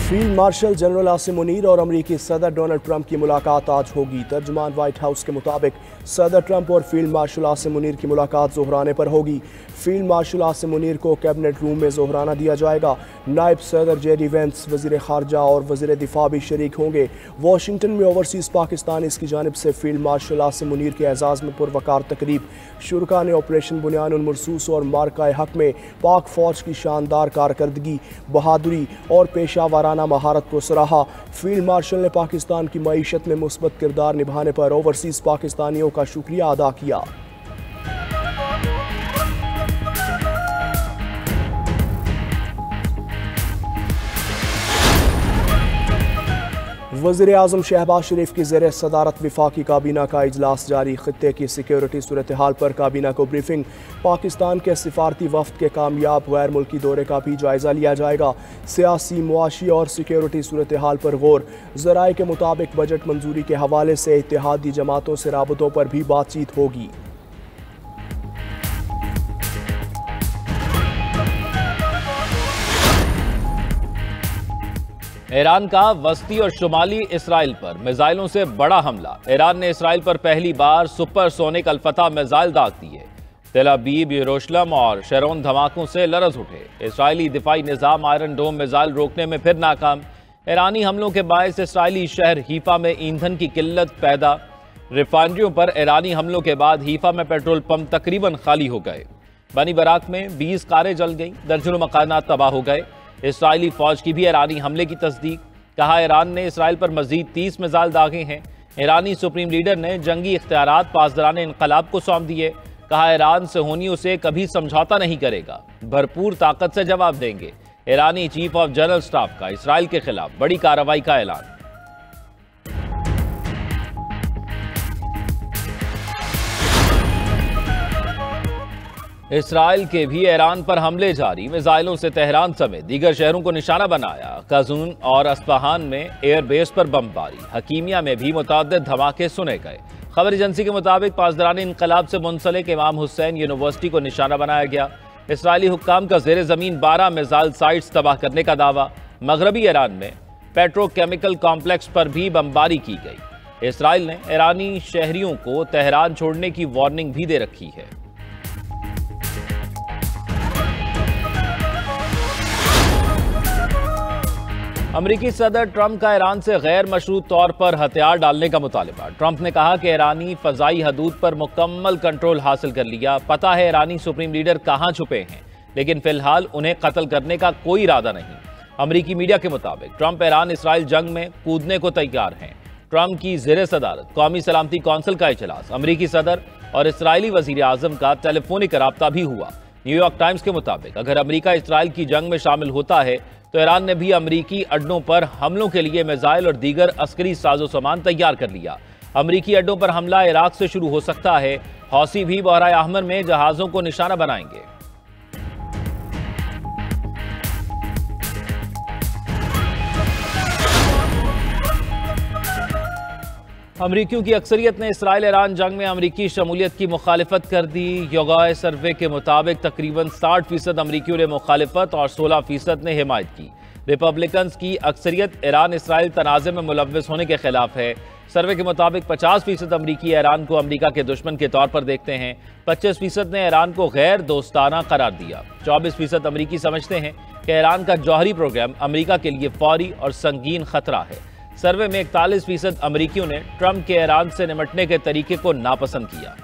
Field marshal general Asim Munir और अमरीकी सदर डोनाल्ड ट्रंप की मुलाकात आज होगी। तर्जुमान व्हाइट हाउस के मुताबिक सदर ट्रंप और फील्ड मार्शल आसिम मुनीर की मुलाकात जोहराने पर होगी। फील्ड मार्शल आसिम मुनीर को कैबिनेट रूम में जोहराना दिया जाएगा। नायब सदर जेडी वेंस, वजीर खारजा और वजीर दिफा भी शरीक होंगे। वाशिंगटन में ओवरसीज़ पाकिस्तानीज़ की जानिब से फील्ड मार्शल आसिम मुनीर के एजाज़ में पुरवकार तकरीब। शुरका ने ऑपरेशन बुनियानुल मरसूस और मार्का हक में पाक फौज की शानदार कारकर्दगी, बहादुरी और पेशा वाराना महारत को सराहा। फील्ड मार्शल ने पाकिस्तान की मईशत में मुस्बत किरदार निभाने पर ओवरसीज़ पाकिस्तानियों का शुक्रिया अदा किया। वज़ीर आज़म शहबाज शरीफ की ज़ेर सदारत वफाकी काबीना का इजलास जारी। खित्ते की सिक्योरिटी सूरत हाल पर काबीना को ब्रीफिंग। पाकिस्तान के सिफारती वफ्द के कामयाब गैर मुल्की दौरे का भी जायज़ा लिया जाएगा। सियासी, मुआशी और सिक्योरिटी सूरत हाल पर गौर। ज़राए के मुताबिक बजट मंजूरी के हवाले से इत्तेहादी जमातों से राबतों पर भी बातचीत होगी। ईरान का वस्ती और शुमाली इसराइल पर मिसाइलों से बड़ा हमला। ईरान ने इसराइल पर पहली बार सुपरसोनिक अल-फतह मिसाइल दाग दिए। तेल अवीव, यरूशलेम और शेरोन धमाकों से लरज उठे। इसराइली दिफाई निज़ाम आयरन डोम मिसाइल रोकने में फिर नाकाम। ईरानी हमलों के बायस इसराइली शहर हीफा में ईंधन की किल्लत पैदा। रिफाइनरियों पर ईरानी हमलों के बाद हीफा में पेट्रोल पंप तकरीबन खाली हो गए। बनी बराक में 20 कारें जल गईं, दर्जनों मकानात तबाह हो गए। इसराइली फौज की भी ईरानी हमले की तस्दीक। कहा ईरान ने इसराइल पर मजीद 30 मिसाइल दागे हैं। ईरानी सुप्रीम लीडर ने जंगी इख्तियारात पासदारान इनकलाब को सौंप दिए। कहा ईरान सेहूनियों से कभी समझौता नहीं करेगा, भरपूर ताकत से जवाब देंगे। ईरानी चीफ ऑफ जनरल स्टाफ का इसराइल के खिलाफ बड़ी कार्रवाई का ऐलान। इसराइल के भी ईरान पर हमले जारी। मिसाइलों से तेहरान समेत दीगर शहरों को निशाना बनाया। कजून और अस्फहान में एयरबेस पर बमबारी। हकीमिया में भी मुतअद्दिद धमाके सुने गए। खबर एजेंसी के मुताबिक पासदारान इनकलाब से मुंसलिक इमाम हुसैन यूनिवर्सिटी को निशाना बनाया गया। इसराइली हुक्काम का ज़ेर ज़मीन 12 मिसाइल साइट्स तबाह करने का दावा। मगरबी ईरान में पेट्रोकेमिकल कॉम्प्लेक्स पर भी बमबारी की गई। इसराइल ने ईरानी शहरियों को तेहरान छोड़ने की वार्निंग भी दे रखी है। अमरीकी सदर ट्रंप का ईरान से गैर मशरूत तौर पर हथियार डालने का मुतालिबा। ट्रंप ने कहा कि ईरानी फ़ज़ाई हदूद पर मुकम्मल कंट्रोल हासिल कर लिया। पता है ईरानी सुप्रीम लीडर कहाँ छुपे हैं, लेकिन फिलहाल उन्हें कत्ल करने का कोई इरादा नहीं। अमरीकी मीडिया के मुताबिक ट्रंप ईरान इसराइल जंग में कूदने को तैयार हैं। ट्रंप की ज़ेर सदारत कौमी सलामती कौंसिल का इजलास। अमरीकी सदर और इसराइली वज़ीर आज़म का टेलीफोनिक रब्ता भी हुआ। न्यूयॉर्क टाइम्स के मुताबिक अगर अमरीका इसराइल की जंग में शामिल होता है तो ईरान ने भी अमरीकी अड्डों पर हमलों के लिए मिसाइल और दीगर अस्करी साजो सामान तैयार कर लिया। अमरीकी अड्डों पर हमला इराक से शुरू हो सकता है। हौसी भी बहरा अहमर में जहाजों को निशाना बनाएंगे। अमरीकियों की अक्सरियत ने इसराइल ईरान जंग में अमरीकी शमूलियत की मुखालिफत कर दी। योगाए सर्वे के मुताबिक तकरीबन 60% अमरीकियों ने मुखालिफत और 16% ने हिमायत की। रिपब्लिकन्स की अक्सरियत ईरान इसराइल तनाज़े में मुलव्वस होने के खिलाफ है। सर्वे के मुताबिक 50% अमरीकी ईरान को अमरीका के दुश्मन के तौर पर देखते हैं। 25% ने ईरान को गैर दोस्ताना करार दिया। 24% अमरीकी समझते हैं कि ईरान का जौहरी प्रोग्राम अमरीका के लिए फौरी और संगीन खतरा है। सर्वे में 41% अमरीकियों ने ट्रंप के ईरान से निपटने के तरीके को नापसंद किया।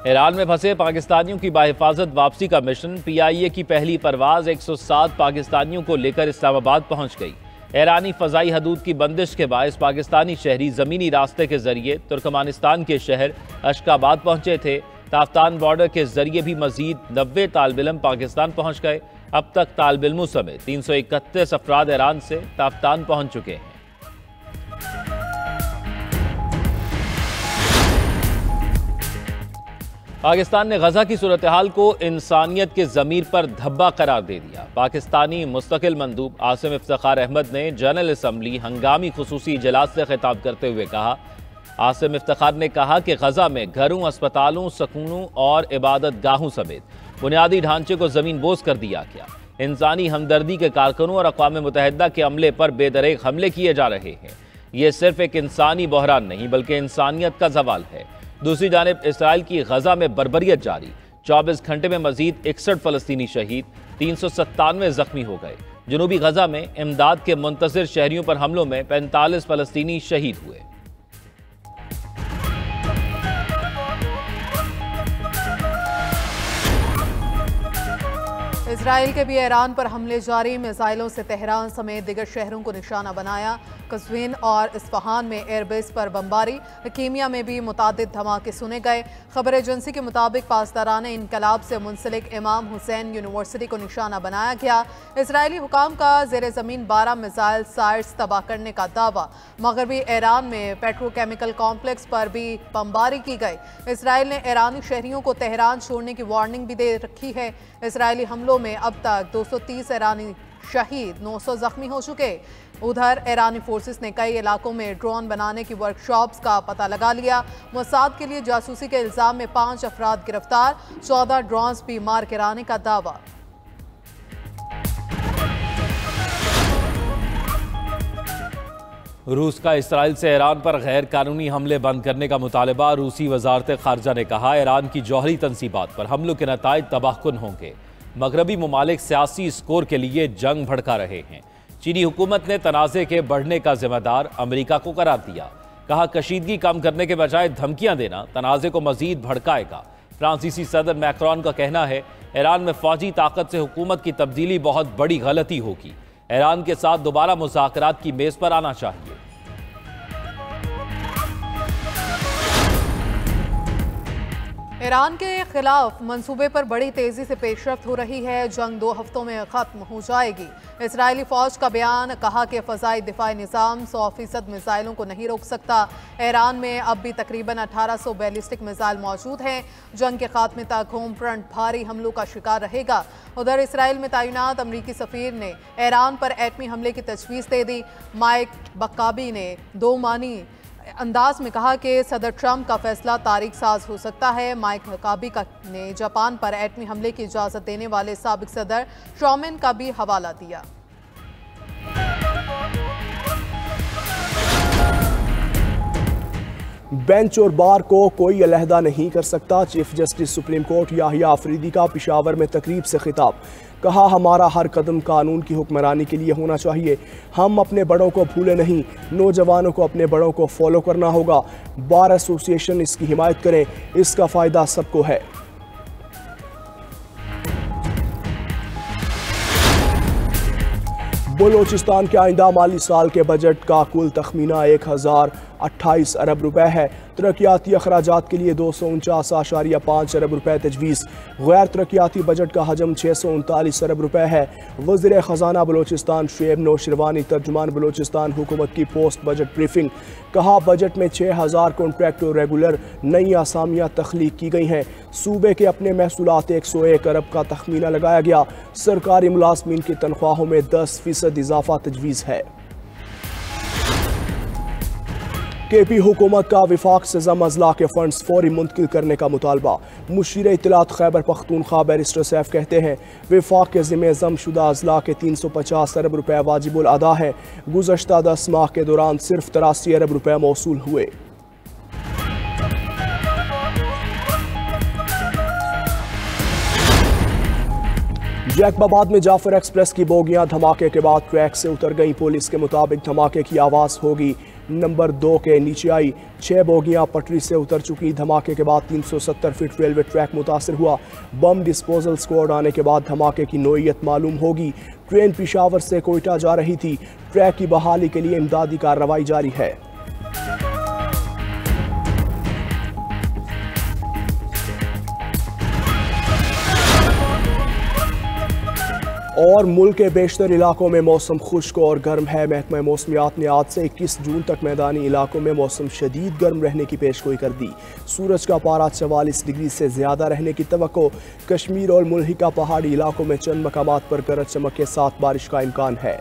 ईरान में फंसे पाकिस्तानियों की बाहिफाजत वापसी का मिशन। PIA की पहली परवाज 107 पाकिस्तानियों को लेकर इस्लामाबाद पहुंच गई। ईरानी फ़ज़ाई हदूद की बंदिश के बायस पाकिस्तानी शहरी ज़मीनी रास्ते के जरिए तुर्कमानिस्तान के शहर अशकाबाद पहुंचे थे। ताफ्तान बॉर्डर के जरिए भी मजीद 90 तालिब इल्म पाकिस्तान पहुंच गए। अब तक तालिब इल्मों समेत 331 अफराद ईरान से ताफ्तान पहुंच चुके हैं। पाकिस्तान ने गजा की सूरत हाल को इंसानियत के ज़मीर पर धब्बा करार दे दिया। पाकिस्तानी मुस्तकिल मंदूब आसिम इफ्तिखार अहमद ने जनरल असम्बली हंगामी खुसूसी इजलास से खिताब करते हुए कहा, आसिम इफ्तिखार ने कहा कि गजा में घरों, अस्पतालों, सकूनों और इबादत गाहों समेत बुनियादी ढांचे को जमीन बोझ कर दिया गया। इंसानी हमदर्दी के कारकुनों और अक़वाम मुत्तहिदा के अमले पर बेदरेक हमले किए जा रहे हैं। ये सिर्फ एक इंसानी बहरान नहीं बल्कि इंसानियत का जवाल है। दूसरी जानिब इसराइल की गजा में बर्बरियत जारी। 24 घंटे में मजीद 61 फलस्तीनी शहीद, 397 जख्मी हो गए। जनूबी गजा में इमदाद के मुंतज़िर शहरियों पर हमलों में 45 फलस्तीनी शहीद हुए। इसराइल के भी ईरान पर हमले जारी। मिसाइलों से तेहरान समेत दिगर शहरों को निशाना बनाया। कस्वीन और इस्फहान में एयरबेस पर बमबारी। कीमिया में भी मुतादिद धमाके सुने गए। खबर एजेंसी के मुताबिक पासदारान इनकलाब से मुंसलिक इमाम हुसैन यूनिवर्सिटी को निशाना बनाया गया। इसराइली हुकाम का ज़ेर ज़मीन 12 मिसाइल साइट्स तबाह करने का दावा। मगरबी ईरान में पेट्रोकेमिकल कॉम्प्लेक्स पर भी बमबारी की गई। इसराइल ने ईरानी शहरियों को तेहरान छोड़ने की वार्निंग भी दे रखी है। इसराइली हमलों में अब तक 230 ईरानी शहीद, 900 जख्मी हो चुके। उधर ईरानी फोर्सेस ने कई इलाकों में ड्रोन बनाने की वर्कशॉप्स का पता लगा लिया। मोसाद के लिए जासूसी के इल्जाम में 5 अफराद गिरफ्तार। 14 ड्रोन्स भी मार गिराने का दावा। रूस का इसराइल से ईरान पर गैर कानूनी हमले बंद करने का मुतालबा। रूसी वजारत खारजा ने कहा, ईरान की जौहरी तंसीबात पर हमलों के नताइज तबाहकुन होंगे। मगरबी ममालिक सियासी स्कोर के लिए जंग भड़का रहे हैं। चीनी हुकूमत ने तनाज़े के बढ़ने का जिम्मेदार अमेरिका को करार दिया। कहा, कशीदगी कम करने के बजाय धमकियां देना तनाज़े को मजीद भड़काएगा। फ्रांसीसी सदर मैक्रोन का कहना है, ईरान में फौजी ताकत से हुकूमत की तब्दीली बहुत बड़ी गलती होगी। ईरान के साथ दोबारा मुज़ाकरात की मेज़ पर आना चाहिए। ईरान के खिलाफ मंसूबे पर बड़ी तेजी से पेशरफ्त हो रही है। जंग 2 हफ्तों में खत्म हो जाएगी। इसराइली फौज का बयान। कहा कि फ़ज़ाई दिफाई निज़ाम 100% मिसाइलों को नहीं रोक सकता। ईरान में अब भी तकरीबन 1800 बैलिस्टिक मिसाइल मौजूद हैं। जंग के खात्मे तक होम फ्रंट भारी हमलों का शिकार रहेगा। उधर इसराइल में तैनात अमरीकी सफ़ीर ने ईरान पर एटमी हमले की तजवीज़ दे दी। माइक बकाबी ने दो मानी अंदाज में कहा कि सदर ट्रंप का फैसला तारीख साज हो सकता है। माइक बकाबी ने जापान पर एटमी हमले की इजाज़त देने वाले साबिक सदर ट्रूमैन का भी हवाला दिया। बेंच और बार को कोई अलहदा नहीं कर सकता। Chief justice supreme court Yahya Afridi का पेशावर में तकरीब से खिताब। कहा, हमारा हर कदम कानून की हुक्मरानी के लिए होना चाहिए। हम अपने बड़ों को भूले नहीं। नौजवानों को अपने बड़ों को फॉलो करना होगा। बार एसोसिएशन इसकी हिमायत करें। इसका फ़ायदा सबको है। बलोचिस्तान के आइंदा माली साल के बजट का कुल तखमीना 1028 अरब रुपए है। तरक्याती अखराजात के लिए 249.5 अरब रुपए तजवीज़। गैर तरक्याती बजट का हजम 639 अरब रुपए है। वज़ीर ख़जाना बलोचिस्तान शुएब नौशरवानी, तर्जुमान बलोचिस्तान हुकूमत की पोस्ट बजट ब्रीफिंग। कहा, बजट में 6000 कॉन्ट्रैक्ट और रेगुलर नई आसामियाँ तख्लीक की गई हैं। सूबे के अपने महसूलात 101 अरब का तखमीना लगाया गया। सरकारी मुलाजमीन की तनख्वाहों में 10% इजाफा तजवीज़ है। केपी हुकूमत का विफाक से जम अजला के फंड्स फौरी मुंतकिल करने का मुतालबा। मुशीर इत्तलात खैबर पख्तूनख्वा बैरिस्टर सैफ कहते हैं, विफाक के ज़िम्मे जम शुदा अजला के 350 अरब रुपए वाजिबुल अदा है। गुज़श्ता 10 माह के दौरान सिर्फ 83 अरब रुपए मौसूल हुए। जैकबाबाद में जाफर एक्सप्रेस की बोगियां धमाके के बाद ट्रैक से उतर गई। पुलिस के मुताबिक धमाके की आवाज़ होगी नंबर 2 के नीचे आई। 6 बोगियां पटरी से उतर चुकी। धमाके के बाद 370 फीट रेलवे ट्रैक मुतासर हुआ। बम डिस्पोजल स्क्वाड आने के बाद धमाके की नोयत मालूम होगी। ट्रेन पेशावर से कोयटा जा रही थी। ट्रैक की बहाली के लिए इमदादी कार्रवाई जारी है। और मुल्क के बेशतर इलाकों में मौसम खुश्क और गर्म है। महकमा मौसमियात ने आज से 21 जून तक मैदानी इलाकों में मौसम शदीद गर्म रहने की पेशगोई कर दी। सूरज का पारा 44 डिग्री से ज़्यादा रहने की तवक्को। कश्मीर और मुल्हिका पहाड़ी इलाकों में चंद मकामात पर गरज चमक के साथ बारिश का इम्कान है।